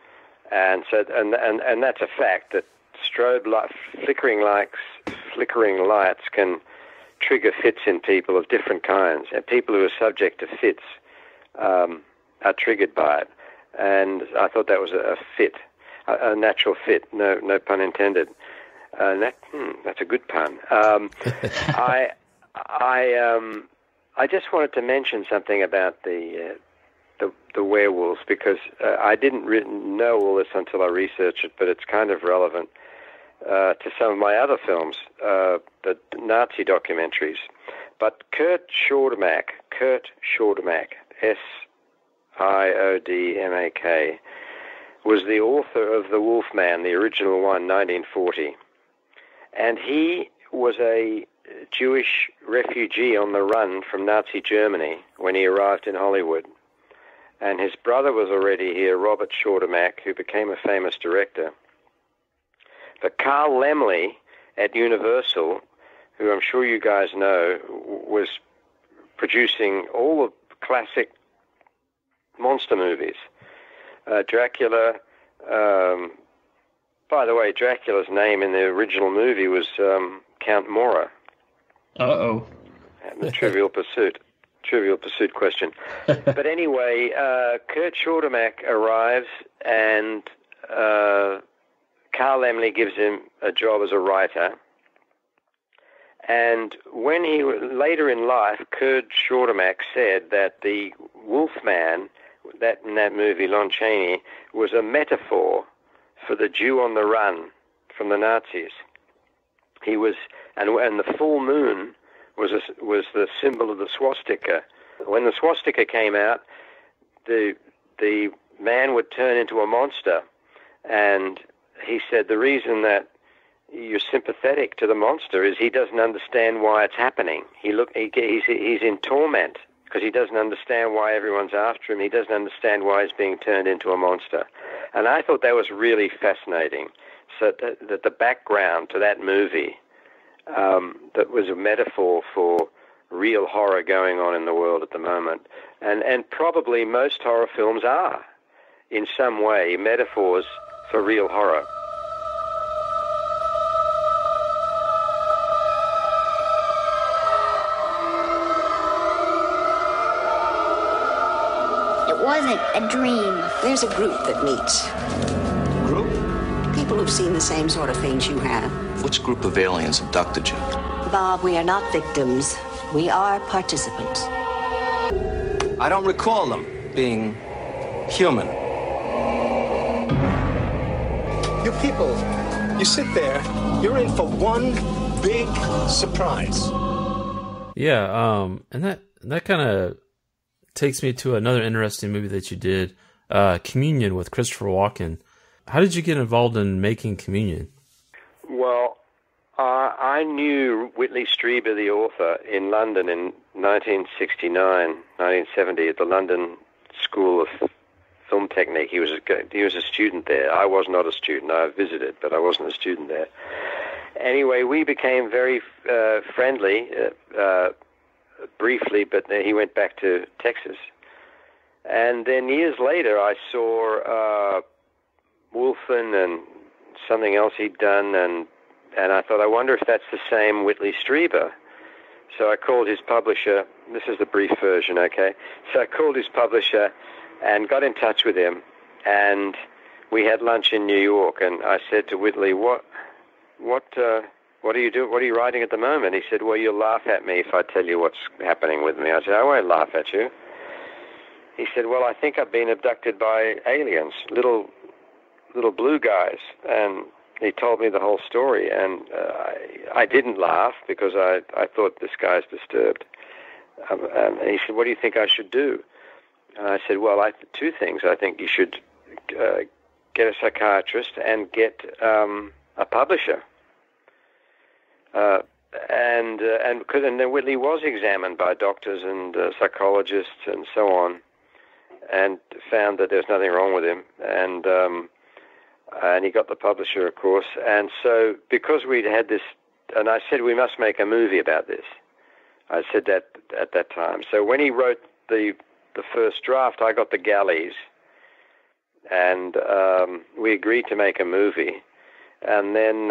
and so and that's a fact that flickering lights can trigger fits in people of different kinds, and people who are subject to fits are triggered by it. And I thought that was a fit, a natural fit. No pun intended. That's a good pun. I just wanted to mention something about the werewolves, because I didn't know all this until I researched it, but it's kind of relevant to some of my other films, the Nazi documentaries. But Kurt Schordemak, Siodmak, was the author of The Wolfman, the original one, 1940. And he was a Jewish refugee on the run from Nazi Germany when he arrived in Hollywood. And his brother was already here, Robert Schordemak, who became a famous director. But Carl Laemmle at Universal, who I'm sure you guys know, was producing all the classic monster movies. Dracula, by the way, Dracula's name in the original movie was Count Mora. Uh-oh. The Trivial Pursuit question. But anyway, Kurt Schordemak arrives, and Carl Laemmle gives him a job as a writer. And when later in life, Kurt Schordemak said that the Wolfman, in that movie, Lon Chaney, was a metaphor for the Jew on the run from the Nazis. He was, and the full moon was the symbol of the swastika. When the swastika came out, the man would turn into a monster, and he said the reason that you're sympathetic to the monster is he doesn't understand why it's happening. He's in torment because he doesn't understand why everyone's after him. He doesn't understand why he's being turned into a monster. And I thought that was really fascinating. So that the background to that movie, that was a metaphor for real horror going on in the world at the moment. And probably most horror films are, in some way, metaphors for real horror. It wasn't a dream. There's a group that meets. Group? People who've seen the same sort of things you have. Which group of aliens abducted you? Bob, we are not victims. We are participants. I don't recall them being human. You people, you sit there, you're in for one big surprise. Yeah, and that kind of takes me to another interesting movie that you did, Communion with Christopher Walken. How did you get involved in making Communion? Well, I knew Whitley Strieber, the author, in London in 1970 at the London School of Film Technique. He was a student there. I was not a student. I visited, but I wasn't a student there. Anyway, we became very friendly briefly, but he went back to Texas. And then years later, I saw Wolfman and something else he'd done, and I thought, I wonder if that's the same Whitley Strieber. So I called his publisher. This is the brief version, okay? So I called his publisher and got in touch with him, and we had lunch in New York. And I said to Whitley, "What are you doing? What are you writing at the moment?" He said, "Well, you'll laugh at me if I tell you what's happening with me." I said, "I won't laugh at you." He said, "Well, I think I've been abducted by aliens, little blue guys." And he told me the whole story, and I didn't laugh because I thought this guy's disturbed. And he said, "What do you think I should do?" And I said, "Well, two things. I think you should get a psychiatrist and get a publisher." And then Whitley was examined by doctors and psychologists and so on, and found that there's nothing wrong with him, and he got the publisher, of course. And so, because we'd had this, and I said we must make a movie about this. I said that at that time. So when he wrote the first draft, I got the galleys, and we agreed to make a movie, and then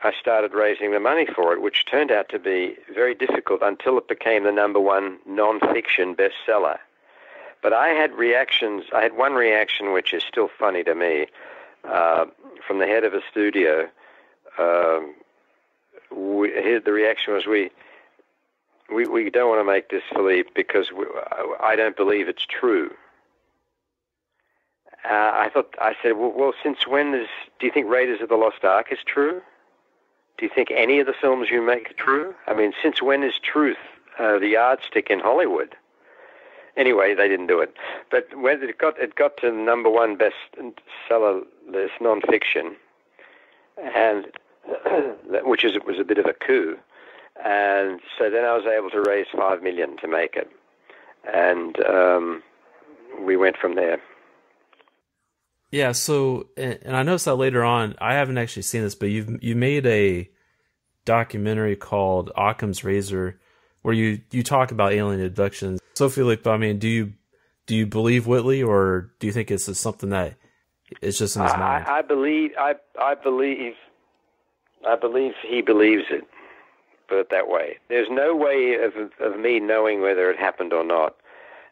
I started raising the money for it, which turned out to be very difficult until it became the #1 non-fiction bestseller. But I had reactions. I had one reaction which is still funny to me, from the head of a studio. The reaction was, we don't want to make this, Phillipe, because I don't believe it's true. I said, well, since when do you think Raiders of the Lost Ark is true? Do you think any of the films you make are true? I mean, since when is truth the yardstick in Hollywood? Anyway, they didn't do it. But when it got to the #1 bestseller list, nonfiction, and which was a bit of a coup. And so then I was able to raise $5 million to make it, and we went from there. Yeah. So, and I noticed that later on. I haven't actually seen this, but you made a documentary called Occam's Razor, where you talk about alien abductions. So, Phillipe, I mean, do you believe Whitley, or do you think it's just something that it's just in his mind? I believe he believes it. Put it that way. There's no way of me knowing whether it happened or not.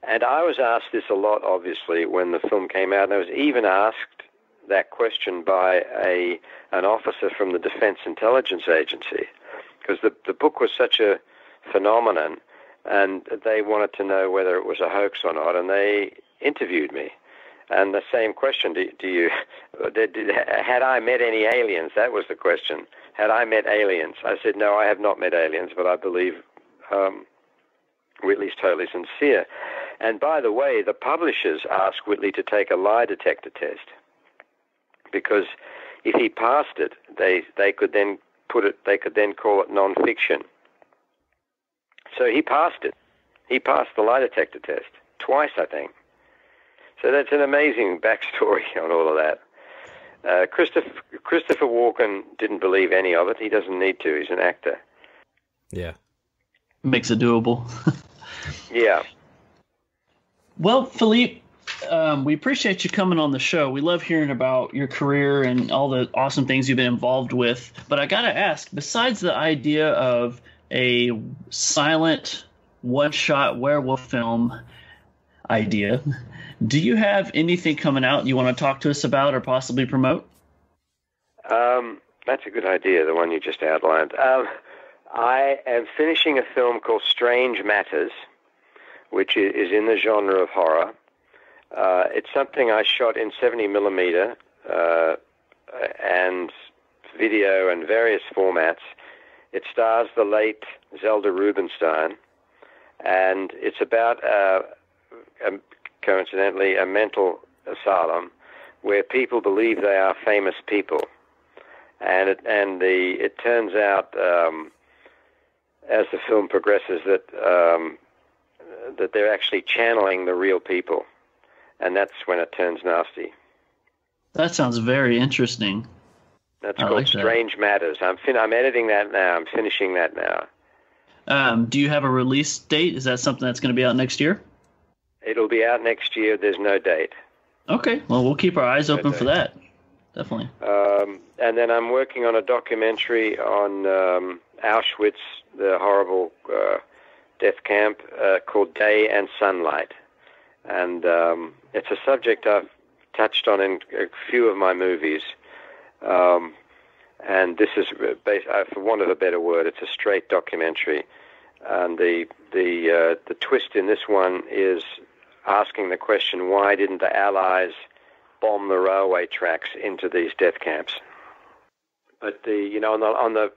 And I was asked this a lot, obviously, when the film came out, and I was even asked that question by an officer from the Defense Intelligence Agency, because the book was such a phenomenon, and they wanted to know whether it was a hoax or not, and they interviewed me. And the same question, had I met any aliens? That was the question. Had I met aliens? I said, no, I have not met aliens, but I believe Whitley's totally sincere. And by the way, the publishers asked Whitley to take a lie detector test, because if he passed it, they could then call it non-fiction. So he passed it. He passed the lie detector test twice, I think. So that's an amazing backstory on all of that. Christopher Walken didn't believe any of it. He doesn't need to. He's an actor. Yeah. Makes it doable. Yeah. Well, Phillipe, we appreciate you coming on the show. We love hearing about your career and all the awesome things you've been involved with. But I got to ask, besides the idea of a silent one-shot werewolf film idea, do you have anything coming out you want to talk to us about or possibly promote? That's a good idea, the one you just outlined. I am finishing a film called Strange Matters, which is in the genre of horror. It's something I shot in 70 millimeter and video and various formats. It stars the late Zelda Rubinstein, and it's about, coincidentally, a mental asylum where people believe they are famous people. And it turns out, as the film progresses, that they're actually channeling the real people, and that's when it turns nasty. That sounds very interesting. That's called Strange Matters. I'm editing that now. I'm finishing that now. Do you have a release date? Is that something that's going to be out next year? It'll be out next year. There's no date. Okay. Well, we'll keep our eyes open for that. Definitely. And then I'm working on a documentary on Auschwitz, the horrible death camp, called Day and Sunlight. And it's a subject I've touched on in a few of my movies. And this is, for want of a better word, it's a straight documentary. And the twist in this one is asking the question, why didn't the Allies bomb the railway tracks into these death camps? But on the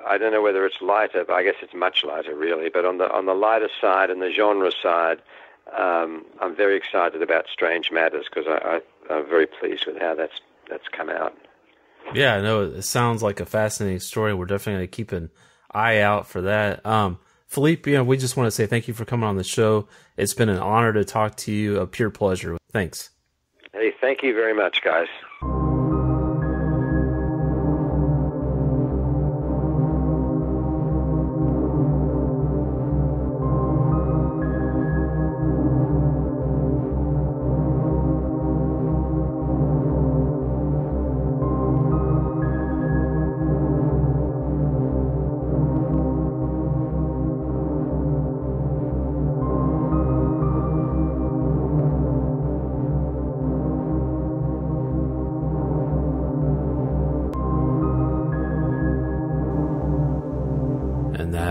I don't know whether it's lighter, but I guess it's much lighter, really. But on the lighter side and the genre side, I'm very excited about Strange Matters because I'm very pleased with how that's come out. Yeah, I know it sounds like a fascinating story. We're definitely going to keep an eye out for that. Phillipe, we just want to say thank you for coming on the show. It's been an honor to talk to you. A pure pleasure. Thanks. Hey, thank you very much, guys.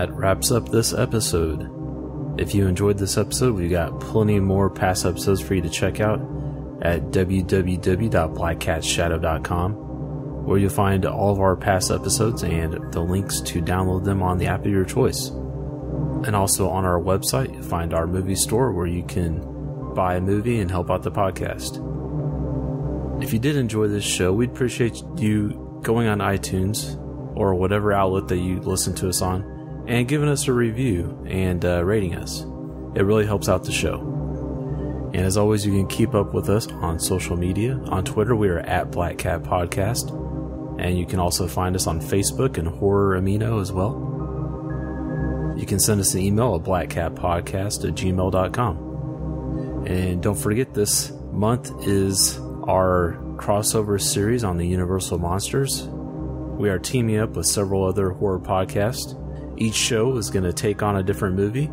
Wraps up this episode. If you enjoyed this episode, we've got plenty more past episodes for you to check out at www.blackcatshadow.com, where you'll find all of our past episodes and the links to download them on the app of your choice. And also on our website, you'll find our movie store where you can buy a movie and help out the podcast. If you did enjoy this show, we'd appreciate you going on iTunes or whatever outlet that you listen to us on and giving us a review and rating us. It really helps out the show. And as always, you can keep up with us on social media. On Twitter, we are at Black Cat Podcast. And you can also find us on Facebook and Horror Amino as well. You can send us an email at blackcatpodcast@gmail.com. And don't forget, this month is our crossover series on the Universal Monsters. We are teaming up with several other horror podcasts. Each show is going to take on a different movie,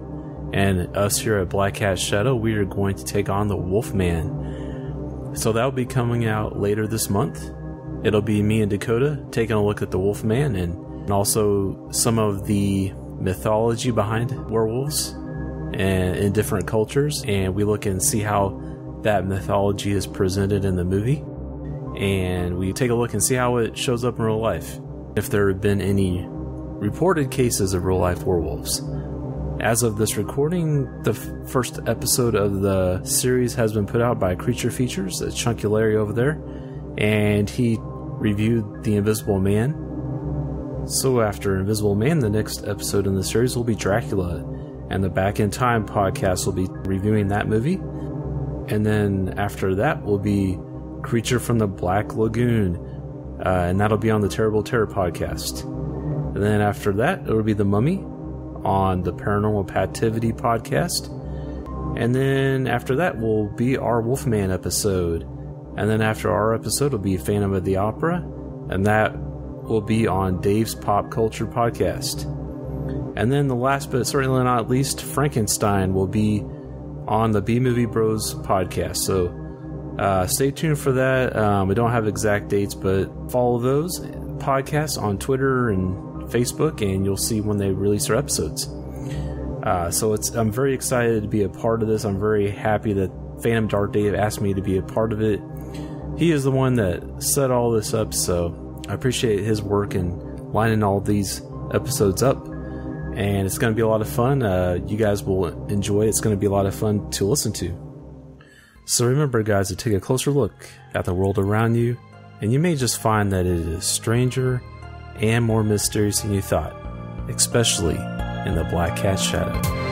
and us here at Black Cat Shadow, we are going to take on the Wolfman. So that'll be coming out later this month. It'll be me and Dakota taking a look at the Wolfman and also some of the mythology behind werewolves and in different cultures, and we look and see how that mythology is presented in the movie, and we take a look and see how it shows up in real life, if there have been any reported cases of real-life werewolves. As of this recording, the first episode of the series has been put out by Creature Features, that's Chunky Larry over there, and he reviewed The Invisible Man. So after Invisible Man, the next episode in the series will be Dracula, and the Back in Time podcast will be reviewing that movie. And then after that will be Creature from the Black Lagoon, and that'll be on the Terrible Terror podcast. And then after that, it'll be The Mummy on the Paranormal Pativity podcast. And then after that will be our Wolfman episode. And then after our episode will be Phantom of the Opera, and that will be on Dave's Pop Culture podcast. And then the last but certainly not least, Frankenstein will be on the B-Movie Bros podcast. So stay tuned for that. We don't have exact dates, but follow those podcasts on Twitter and Facebook, and you'll see when they release their episodes. So I'm very excited to be a part of this. I'm very happy that Phantom Dark Dave asked me to be a part of it. He is the one that set all this up, so I appreciate his work in lining all these episodes up. And it's going to be a lot of fun. You guys will enjoy it. It's going to be a lot of fun to listen to. So remember, guys, to take a closer look at the world around you, and you may just find that it is stranger and more mysterious than you thought, especially in the Black Cat Shadow.